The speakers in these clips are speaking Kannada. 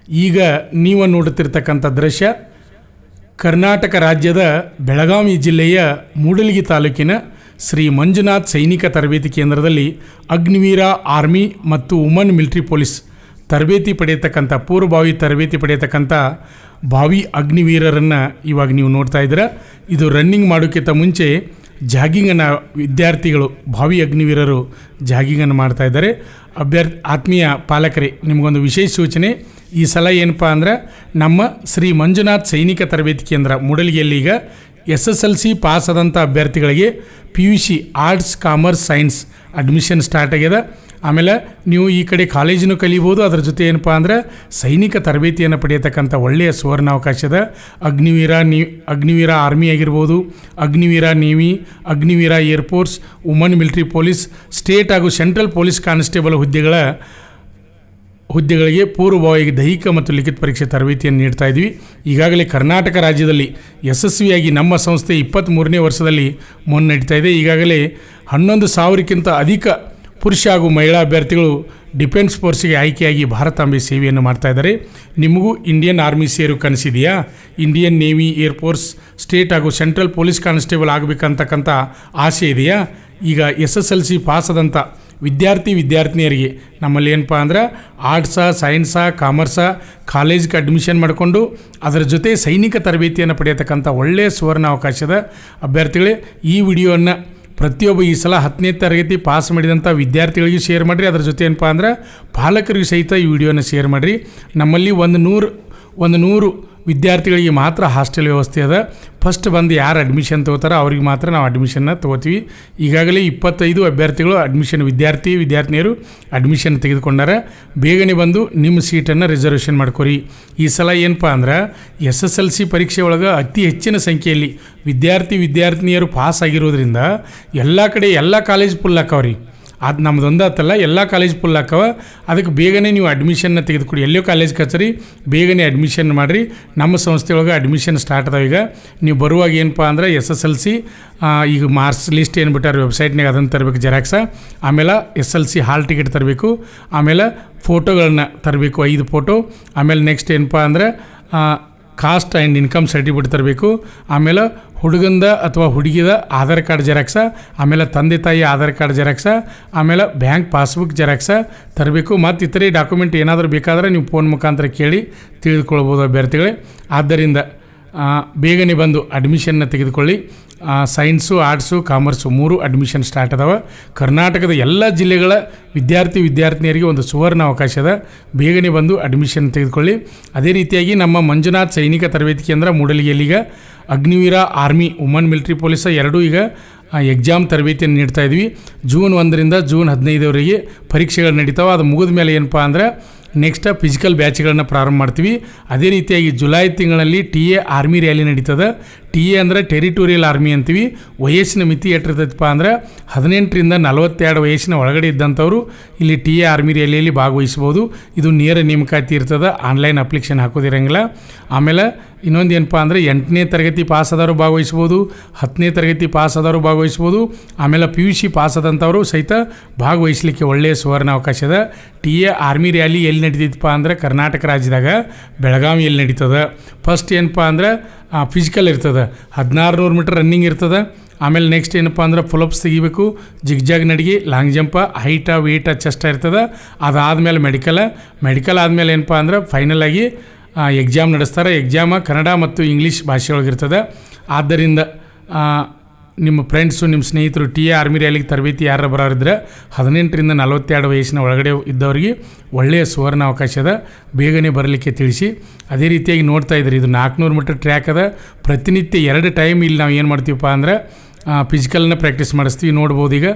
ಈಗ ನೀವು ನೋಡುತ್ತಿರ್ತಕ್ಕಂಥ ದೃಶ್ಯ ಕರ್ನಾಟಕ ರಾಜ್ಯದ ಬೆಳಗಾವಿ ಜಿಲ್ಲೆಯ ಮೂಡಲಗಿ ತಾಲೂಕಿನ ಶ್ರೀ ಮಂಜುನಾಥ್ ಸೈನಿಕ ತರಬೇತಿ ಕೇಂದ್ರದಲ್ಲಿ ಅಗ್ನಿವೀರ ಆರ್ಮಿ ಮತ್ತು ವುಮನ್ ಮಿಲಿಟರಿ ಪೊಲೀಸ್ ತರಬೇತಿ ಪಡೆಯತಕ್ಕಂಥ ಪೂರ್ವಭಾವಿ ತರಬೇತಿ ಪಡೆಯತಕ್ಕಂಥ ಭಾವಿ ಅಗ್ನಿವೀರರನ್ನು ಇವಾಗ ನೀವು ನೋಡ್ತಾ ಇದ್ದೀರ. ಇದು ರನ್ನಿಂಗ್ ಮಾಡೋಕ್ಕಿಂತ ಮುಂಚೆ ಜಾಗಿಂಗನ್ನು ವಿದ್ಯಾರ್ಥಿಗಳು ಭಾವಿ ಅಗ್ನಿವೀರರು ಜಾಗಿಂಗನ್ನು ಮಾಡ್ತಾ ಇದ್ದಾರೆ. ಆತ್ಮೀಯ ಪಾಲಕರೇ, ನಿಮಗೊಂದು ವಿಶೇಷ ಸೂಚನೆ. ಈ ಸಲ ಏನಪ್ಪ ಅಂದ್ರೆ ನಮ್ಮ ಶ್ರೀ ಮಂಜುನಾಥ್ ಸೈನಿಕ ತರಬೇತಿ ಕೇಂದ್ರ ಮೂಡಲಗಿಯಲ್ಲಿ ಈಗ SSLC ಪಾಸ್ ಆದಂಥ ಅಭ್ಯರ್ಥಿಗಳಿಗೆ PUC arts commerce science admission start ಆಗ್ಯದ. ಆಮೇಲೆ ನೀವು ಈ ಕಡೆ ಕಾಲೇಜಿನೂ ಕಲಿಬೋದು, ಅದರ ಜೊತೆ ಏನಪ್ಪ ಅಂದ್ರೆ ಸೈನಿಕ ತರಬೇತಿಯನ್ನು ಪಡೆಯತಕ್ಕಂಥ ಒಳ್ಳೆಯ ಸುವರ್ಣಾವಕಾಶದ ಅಗ್ನಿವೀರ ಆರ್ಮಿ ಆಗಿರ್ಬೋದು, Agniveer navy, Agniveer air force, woman military police, state ಹಾಗೂ ಸೆಂಟ್ರಲ್ ಪೊಲೀಸ್ ಕಾನ್ಸ್ಟೇಬಲ್ ಹುದ್ದೆಗಳಿಗೆ ಪೂರ್ವಭಾವಿಯಾಗಿ ದೈಹಿಕ ಮತ್ತು ಲಿಖಿತ ಪರೀಕ್ಷೆ ತರಬೇತಿಯನ್ನು ನೀಡ್ತಾ ಇದ್ವಿ. ಈಗಾಗಲೇ ಕರ್ನಾಟಕ ರಾಜ್ಯದಲ್ಲಿ ಯಶಸ್ವಿಯಾಗಿ ನಮ್ಮ ಸಂಸ್ಥೆ 23ನೇ ವರ್ಷದಲ್ಲಿ ಮುನ್ನಡೀತಾ ಇದೆ. ಈಗಾಗಲೇ 11,000ಕ್ಕಿಂತ ಅಧಿಕ ಪುರುಷ ಹಾಗೂ ಮಹಿಳಾ ಅಭ್ಯರ್ಥಿಗಳು ಡಿಫೆನ್ಸ್ ಫೋರ್ಸ್ಗೆ ಆಯ್ಕೆಯಾಗಿ ಭಾರತಾಂಬೆ ಸೇವೆಯನ್ನು ಮಾಡ್ತಾ ಇದ್ದಾರೆ. ನಿಮಗೂ ಇಂಡಿಯನ್ ಆರ್ಮಿ ಸೇರು ಕನಸಿದೆಯಾ? ಇಂಡಿಯನ್ ನೇವಿ, ಏರ್ಫೋರ್ಸ್, ಸ್ಟೇಟ್ ಹಾಗೂ ಸೆಂಟ್ರಲ್ ಪೊಲೀಸ್ ಕಾನ್ಸ್ಟೇಬಲ್ ಆಗಬೇಕಂತಕ್ಕಂಥ ಆಸೆ ಇದೆಯಾ? ಈಗ SSLC ಪಾಸ್ ಆದಂಥ ವಿದ್ಯಾರ್ಥಿನಿಯರಿಗೆ ನಮ್ಮಲ್ಲಿ ಏನಪ್ಪ ಅಂದ್ರೆ ಆರ್ಟ್ಸಾ, ಸೈನ್ಸಾ, ಕಾಮರ್ಸಾ ಕಾಲೇಜ್ಗೆ ಅಡ್ಮಿಷನ್ ಮಾಡಿಕೊಂಡು ಅದರ ಜೊತೆ ಸೈನಿಕ ತರಬೇತಿಯನ್ನು ಪಡೆಯತಕ್ಕಂಥ ಒಳ್ಳೆಯ ಸುವರ್ಣಾವಕಾಶದ ಅಭ್ಯರ್ಥಿಗಳೇ, ಈ ವಿಡಿಯೋವನ್ನು ಪ್ರತಿಯೊಬ್ಬ ಈ ಸಲ 10ನೇ ತರಗತಿ ಪಾಸ್ ಮಾಡಿದಂಥ ವಿದ್ಯಾರ್ಥಿಗಳಿಗೂ ಶೇರ್ ಮಾಡಿರಿ. ಅದರ ಜೊತೆ ಏನಪ್ಪ ಅಂದ್ರೆ ಪಾಲಕರಿಗೂ ಸಹಿತ ಈ ವಿಡಿಯೋನ ಶೇರ್ ಮಾಡಿರಿ. ನಮ್ಮಲ್ಲಿ ಒಂದು ನೂರು ವಿದ್ಯಾರ್ಥಿಗಳಿಗೆ ಮಾತ್ರ ಹಾಸ್ಟೆಲ್ ವ್ಯವಸ್ಥೆ ಅದ. ಫಸ್ಟ್ ಬಂದು ಯಾರು ಅಡ್ಮಿಷನ್ ತೊಗೋತಾರೋ ಅವ್ರಿಗೆ ಮಾತ್ರ ನಾವು ಅಡ್ಮಿಷನ್ನ ತೊಗೋತೀವಿ. ಈಗಾಗಲೇ 25 ಅಭ್ಯರ್ಥಿಗಳು ವಿದ್ಯಾರ್ಥಿನಿಯರು ಅಡ್ಮಿಷನ್ ತೆಗೆದುಕೊಂಡಾರೆ. ಬೇಗನೆ ಬಂದು ನಿಮ್ಮ ಸೀಟನ್ನು ರಿಸರ್ವೇಷನ್ ಮಾಡ್ಕೊರಿ. ಈ ಸಲ ಏನಪ್ಪ ಅಂದ್ರೆ SSLC ಪರೀಕ್ಷೆ ಒಳಗೆ ಅತಿ ಹೆಚ್ಚಿನ ಸಂಖ್ಯೆಯಲ್ಲಿ ವಿದ್ಯಾರ್ಥಿನಿಯರು ಪಾಸ್ ಆಗಿರೋದ್ರಿಂದ ಎಲ್ಲ ಕಾಲೇಜ್ ಫುಲ್ ಹಾಕವ್ರಿ. ಅದು ನಮ್ಮದೊಂದಾತಲ್ಲ, ಎಲ್ಲ ಕಾಲೇಜ್ ಫುಲ್ ಹಾಕವ. ಅದಕ್ಕೆ ಬೇಗನೆ ನೀವು ಅಡ್ಮಿಷನ್ನ ತೆಗೆದುಕೊಡಿ. ಎಲ್ಲೋ ಕಾಲೇಜ್ ಕಚೇರಿ ಬೇಗನೆ ಅಡ್ಮಿಷನ್ ಮಾಡಿರಿ. ನಮ್ಮ ಸಂಸ್ಥೆ ಒಳಗೆ ಅಡ್ಮಿಷನ್ ಸ್ಟಾರ್ಟ್ ಅದಾವ. ಈಗ ನೀವು ಬರುವಾಗ ಏನಪ್ಪ ಅಂದ್ರೆ SSLC ಈಗ ಮಾರ್ಕ್ಸ್ ಲಿಸ್ಟ್ ಏನು ಬಿಟ್ಟಾರೆ ವೆಬ್ಸೈಟ್ನಾಗ, ಅದನ್ನು ತರಬೇಕು ಜೆರಾಕ್ಸ. ಆಮೇಲೆ SLC ಹಾಲ್ ಟಿಕೆಟ್ ತರಬೇಕು. ಆಮೇಲೆ ಫೋಟೋಗಳನ್ನ ತರಬೇಕು, 5 ಫೋಟೋ. ಆಮೇಲೆ ನೆಕ್ಸ್ಟ್ ಏನಪ್ಪ ಅಂದ್ರೆ ಕಾಸ್ಟ್ ಆ್ಯಂಡ್ ಇನ್ಕಮ್ ಸರ್ಟಿಫಿಕೇಟ್ ತರಬೇಕು. ಆಮೇಲೆ ಹುಡುಗಂದ ಅಥವಾ ಹುಡುಗಿದ ಆಧಾರ್ ಕಾರ್ಡ್ ಜೆರಾಕ್ಸ, ಆಮೇಲೆ ತಂದೆ ತಾಯಿ ಆಧಾರ್ ಕಾರ್ಡ್ ಜೆರಾಕ್ಸ, ಆಮೇಲೆ ಬ್ಯಾಂಕ್ ಪಾಸ್ಬುಕ್ ಜೆರಾಕ್ಸ ತರಬೇಕು. ಮತ್ತು ಇತರೆ ಡಾಕ್ಯುಮೆಂಟ್ ಏನಾದರೂ ಬೇಕಾದರೆ ನೀವು ಫೋನ್ ಮುಖಾಂತರ ಕೇಳಿ ತಿಳಿದುಕೊಳ್ಬೋದು ಅಭ್ಯರ್ಥಿಗಳೇ. ಆದ್ದರಿಂದ ಬೇಗನೆ ಬಂದು ಅಡ್ಮಿಷನ್ನ ತೆಗೆದುಕೊಳ್ಳಿ. Science, arts, commerce 3 admission start ಅದಾವೆ. ಕರ್ನಾಟಕದ ಎಲ್ಲ ಜಿಲ್ಲೆಗಳ ವಿದ್ಯಾರ್ಥಿನಿಯರಿಗೆ ಒಂದು ಸುವರ್ಣ ಅವಕಾಶದ. ಬೇಗನೆ ಬಂದು ಅಡ್ಮಿಷನ್ ತೆಗೆದುಕೊಳ್ಳಿ. ಅದೇ ರೀತಿಯಾಗಿ ನಮ್ಮ ಮಂಜುನಾಥ್ ಸೈನಿಕ ತರಬೇತಿ ಕೇಂದ್ರ ಮೂಡಲಗಿಯಲ್ಲಿ ಈಗ ಅಗ್ನಿವೀರ ಆರ್ಮಿ, ವುಮನ್ ಮಿಲಿಟರಿ ಪೊಲೀಸ ಎರಡೂ ಈಗ ಎಕ್ಸಾಮ್ ತರಬೇತಿಯನ್ನು ನೀಡ್ತಾ ಇದ್ವಿ. ಜೂನ್ 1ರಿಂದ ಜೂನ್ 15ರವರೆಗೆ ಪರೀಕ್ಷೆಗಳು ನಡೀತಾವೆ. ಅದು ಮುಗಿದ ಮೇಲೆ ಏನಪ್ಪ ಅಂದ್ರೆ ನೆಕ್ಸ್ಟ್ ಫಿಸಿಕಲ್ ಬ್ಯಾಚ್ಗಳನ್ನು ಪ್ರಾರಂಭ ಮಾಡ್ತೀವಿ. ಅದೇ ರೀತಿಯಾಗಿ ಜುಲೈ ತಿಂಗಳಲ್ಲಿ TA ಆರ್ಮಿ ರ್ಯಾಲಿ ನಡೀತದೆ. TA ಅಂದರೆ ಟೆರಿಟೋರಿಯಲ್ ಆರ್ಮಿ ಅಂತೀವಿ. ವಯಸ್ಸಿನ ಮಿತಿ ಎಟ್ಟಿರ್ತೈತಪ್ಪ ಅಂದ್ರೆ 18ರಿಂದ 42 ವಯಸ್ಸಿನ ಒಳಗಡೆ ಇದ್ದಂಥವ್ರು ಇಲ್ಲಿ TA ಆರ್ಮಿ ರ್ಯಾಲಿಯಲ್ಲಿ ಭಾಗವಹಿಸ್ಬೋದು. ಇದು ನೇರ ನೇಮಕಾತಿ ಇರ್ತದೆ, ಆನ್ಲೈನ್ ಅಪ್ಲಿಕೇಶನ್ ಹಾಕೋದಿರಂಗಿಲ್ಲ. ಆಮೇಲೆ ಇನ್ನೊಂದು ಏನಪ್ಪ ಅಂದರೆ 8ನೇ ತರಗತಿ ಪಾಸ್ ಆದವರು ಭಾಗವಹಿಸ್ಬೋದು, 10ನೇ ತರಗತಿ ಪಾಸ್ ಆದವರು ಭಾಗವಹಿಸ್ಬೋದು. ಆಮೇಲೆ PUC ಪಾಸ್ ಆದಂಥವರು ಸಹಿತ ಭಾಗವಹಿಸಲಿಕ್ಕೆ ಒಳ್ಳೆಯ ಸುವರ್ಣ ಅವಕಾಶದ. TA ಆರ್ಮಿ ರ್ಯಾಲಿ ಎಲ್ಲಿ ನಡೀತೈತಪ್ಪ ಅಂದ್ರೆ ಕರ್ನಾಟಕ ರಾಜ್ಯದಾಗ ಬೆಳಗಾವಿಯಲ್ಲಿ ನಡೀತದೆ. ಫಸ್ಟ್ ಏನಪ್ಪ ಅಂದ್ರೆ ಫಿಸಿಕಲ್ ಇರ್ತದೆ, 1600 ಮೀಟರ್ ರನ್ನಿಂಗ್ ಇರ್ತದೆ. ಆಮೇಲೆ ನೆಕ್ಸ್ಟ್ ಏನಪ್ಪ ಅಂದ್ರೆ ಫುಲಪ್ಸ್ ತೆಗಿಬೇಕು, ಜಿಗ್ಜಾಗ್ ನಡಿಗೆ, ಲಾಂಗ್ ಜಂಪ, ಹೈಟ, ವೇಟ, ಚೆಸ್ಟ್ ಇರ್ತದೆ. ಅದಾದಮೇಲೆ ಮೆಡಿಕಲ್ ಆದಮೇಲೆ ಏನಪ್ಪ ಅಂದ್ರೆ ಫೈನಲ್ ಆಗಿ ಎಕ್ಸಾಮ್ ನಡೆಸ್ತಾರೆ. ಎಕ್ಸಾಮ ಕನ್ನಡ ಮತ್ತು ಇಂಗ್ಲೀಷ್ ಭಾಷೆ ಒಳಗಿರ್ತದೆ. ಆದ್ದರಿಂದ ನಿಮ್ಮ ಫ್ರೆಂಡ್ಸು, ನಿಮ್ಮ ಸ್ನೇಹಿತರು TA ಆರ್ಮಿ ರ್ಯಾಲಿಗೆ ತರಬೇತಿ ಯಾರು ಬರೋರಿದ್ರೆ 18ರಿಂದ 42 ವಯಸ್ಸಿನ ಒಳಗಡೆ ಇದ್ದವರಿಗೆ ಒಳ್ಳೆಯ ಸುವರ್ಣ ಅವಕಾಶದ. ಬೇಗನೆ ಬರಲಿಕ್ಕೆ ತಿಳಿಸಿ. ಅದೇ ರೀತಿಯಾಗಿ ನೋಡ್ತಾ ಇದ್ರಿ, ಇದು 400 ಮೀಟರ್ ಟ್ರ್ಯಾಕ್ ಅದ. ಪ್ರತಿನಿತ್ಯ 2 ಟೈಮ್ ಇಲ್ಲಿ ನಾವು ಏನು ಮಾಡ್ತೀವಪ್ಪ ಅಂದ್ರೆ ಫಿಸಿಕಲ್ನ ಪ್ರಾಕ್ಟೀಸ್ ಮಾಡಿಸ್ತೀವಿ. ನೋಡ್ಬೋದು ಈಗ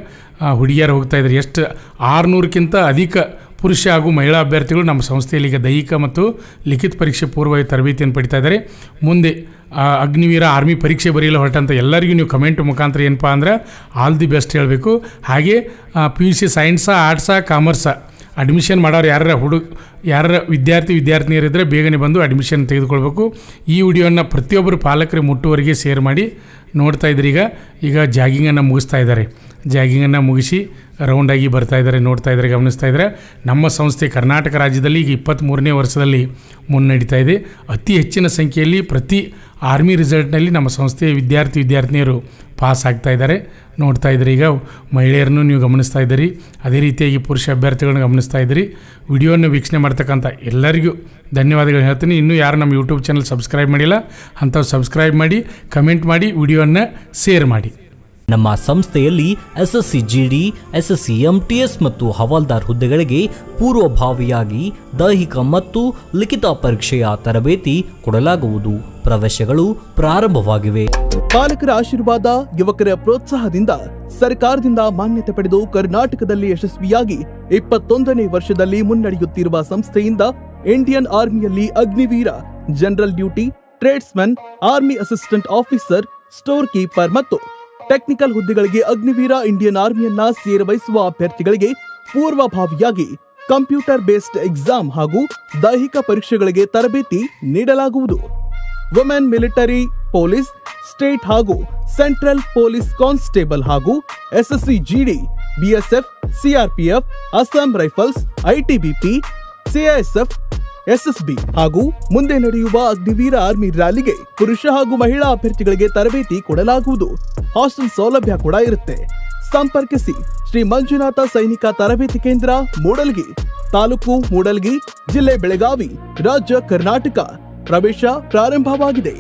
ಹುಡುಗಿಯರು ಹೋಗ್ತಾಯಿದ್ರು. ಎಷ್ಟು 600ಕ್ಕಿಂತ ಅಧಿಕ ಪುರುಷ ಹಾಗೂ ಮಹಿಳಾ ಅಭ್ಯರ್ಥಿಗಳು ನಮ್ಮ ಸಂಸ್ಥೆಯಲ್ಲಿ ಈಗ ದೈಹಿಕ ಮತ್ತು ಲಿಖಿತ ಪರೀಕ್ಷೆ ಪೂರ್ವಭಾವಿ ತರಬೇತಿಯನ್ನು ಪಡಿತಾ ಇದ್ದಾರೆ. ಮುಂದೆ ಅಗ್ನಿವೀರ ಆರ್ಮಿ ಪರೀಕ್ಷೆ ಬರೆಯಲು ಹೊರಟಂಥ ಎಲ್ಲರಿಗೂ ನೀವು ಕಮೆಂಟ್ ಮುಖಾಂತರ ಏನಪ್ಪ ಅಂದ್ರೆ ಆಲ್ ದಿ ಬೆಸ್ಟ್ ಹೇಳಬೇಕು. ಹಾಗೆ PUC ಸೈನ್ಸಾ, ಆರ್ಟ್ಸಾ, ಕಾಮರ್ಸಾ ಅಡ್ಮಿಷನ್ ಮಾಡೋರು ಯಾರ ವಿದ್ಯಾರ್ಥಿನಿಯರಿದ್ದರೆ ಬೇಗನೆ ಬಂದು ಅಡ್ಮಿಷನ್ ತೆಗೆದುಕೊಳ್ಬೇಕು. ಈ ವಿಡಿಯೋನ ಪ್ರತಿಯೊಬ್ಬರು ಪಾಲಕರಿಗೆ ಮುಟ್ಟುವರೆಗೆ ಶೇರ್ ಮಾಡಿ. ನೋಡ್ತಾ ಇದ್ರಿ ಈಗ ಈಗ ಜಾಗಿಂಗನ್ನು ಮುಗಿಸ್ತಾ ಇದ್ದಾರೆ. ಜಾಗಿಂಗನ್ನು ಮುಗಿಸಿ ರೌಂಡಾಗಿ ಬರ್ತಾ ಇದ್ದಾರೆ, ನೋಡ್ತಾ ಇದ್ದಾರೆ, ಗಮನಿಸ್ತಾ ಇದ್ದಾರೆ. ನಮ್ಮ ಸಂಸ್ಥೆ ಕರ್ನಾಟಕ ರಾಜ್ಯದಲ್ಲಿ ಈಗ 23ನೇ ವರ್ಷದಲ್ಲಿ ಮುನ್ನಡೀತಾ ಇದೆ. ಅತಿ ಹೆಚ್ಚಿನ ಸಂಖ್ಯೆಯಲ್ಲಿ ಪ್ರತಿ ಆರ್ಮಿ ರಿಸಲ್ಟ್ನಲ್ಲಿ ನಮ್ಮ ಸಂಸ್ಥೆಯ ವಿದ್ಯಾರ್ಥಿನಿಯರು ಪಾಸ್ ಆಗ್ತಾ ಇದ್ದಾರೆ. ನೋಡ್ತಾ ಇದ್ದೀರಿ. ಈಗ ಮಹಿಳೆಯರನ್ನು ನೀವು ಗಮನಿಸ್ತಾ ಇದ್ದೀರಿ, ಅದೇ ರೀತಿಯಾಗಿ ಪುರುಷ ಅಭ್ಯರ್ಥಿಗಳನ್ನ ಗಮನಿಸ್ತಾ ಇದ್ದೀರಿ. ವಿಡಿಯೋನ ವೀಕ್ಷಣೆ ಮಾಡ್ತಕ್ಕಂಥ ಎಲ್ಲರಿಗೂ ಧನ್ಯವಾದಗಳು ಹೇಳ್ತೀನಿ. ಇನ್ನೂ ಯಾರು ನಮ್ಮ ಯೂಟ್ಯೂಬ್ ಚಾನಲ್ ಸಬ್ಸ್ಕ್ರೈಬ್ ಮಾಡಿಲ್ಲ ಅಂಥವು ಸಬ್ಸ್ಕ್ರೈಬ್ ಮಾಡಿ, ಕಮೆಂಟ್ ಮಾಡಿ, ವಿಡಿಯೋನ ಶೇರ್ ಮಾಡಿ. ನಮ್ಮ ಸಂಸ್ಥೆಯಲ್ಲಿ SSC GD, SSC MTS ಮತ್ತು ಹವಾಲ್ದಾರ್ ಹುದ್ದೆಗಳಿಗೆ ಪೂರ್ವಭಾವಿಯಾಗಿ ದೈಹಿಕ ಮತ್ತು ಲಿಖಿತ ಪರೀಕ್ಷೆಯ ತರಬೇತಿ ಕೊಡಲಾಗುವುದು. ಪ್ರವೇಶಗಳು ಪ್ರಾರಂಭವಾಗಿವೆ. ಪಾಲಕರ ಆಶೀರ್ವಾದ, ಯುವಕರ ಪ್ರೋತ್ಸಾಹದಿಂದ ಸರ್ಕಾರದಿಂದ ಮಾನ್ಯತೆ ಪಡೆದು ಕರ್ನಾಟಕದಲ್ಲಿ ಯಶಸ್ವಿಯಾಗಿ 21ನೇ ವರ್ಷದಲ್ಲಿ ಮುನ್ನಡೆಯುತ್ತಿರುವ ಸಂಸ್ಥೆಯಿಂದ ಇಂಡಿಯನ್ ಆರ್ಮಿಯಲ್ಲಿ Agniveer, general duty, tradesman, army assistant officer, store keeper ಮತ್ತು ಟೆಕ್ನಿಕಲ್ ಹುದ್ದೆಗಳಿಗೆ ಅಗ್ನಿವೀರ ಇಂಡಿಯನ್ ಆರ್ಮಿಯನ್ನ ಸೇರಬಯಸುವ ಅಭ್ಯರ್ಥಿಗಳಿಗೆ ಪೂರ್ವಭಾವಿಯಾಗಿ ಕಂಪ್ಯೂಟರ್ ಬೇಸ್ಡ್ ಎಕ್ಸಾಮ್ ಹಾಗೂ ದೈಹಿಕ ಪರೀಕ್ಷೆಗಳಿಗೆ ತರಬೇತಿ ನೀಡಲಾಗುವುದು. ವುಮೆನ್ ಮಿಲಿಟರಿ, ಪೊಲೀಸ್, ಸ್ಟೇಟ್ ಹಾಗೂ ಸೆಂಟ್ರಲ್ ಪೊಲೀಸ್ ಕಾನ್ಸ್ಟೇಬಲ್ ಹಾಗೂ SSC GD, BSF, CRPF, Assam rifles, ITBP, CISF, SSB ಹಾಗೂ ಮುಂದೆ ನಡೆಯುವ ಅಗ್ನಿವೀರ ಆರ್ಮಿ ರ್ಯಾಲಿಗೆ ಪುರುಷ ಹಾಗೂ ಮಹಿಳಾ ಅಭ್ಯರ್ಥಿಗಳಿಗೆ ತರಬೇತಿ ಕೊಡಲಾಗುವುದು. ಹಾಸ್ಟೆಲ್ ಸೌಲಭ್ಯ ಕೂಡ ಇರುತ್ತೆ. ಸಂಪರ್ಕಿಸಿ ಶ್ರೀ ಮಂಜುನಾಥ ಸೈನಿಕ ತರಬೇತಿ ಕೇಂದ್ರ, ಮೂಡಲ್ಗಿ, ತಾಲೂಕು ಮೂಡಲ್ಗಿ, ಜಿಲ್ಲೆ ಬೆಳಗಾವಿ, ರಾಜ್ಯ ಕರ್ನಾಟಕ. ಪ್ರವೇಶ ಪ್ರಾರಂಭವಾಗಿದೆ.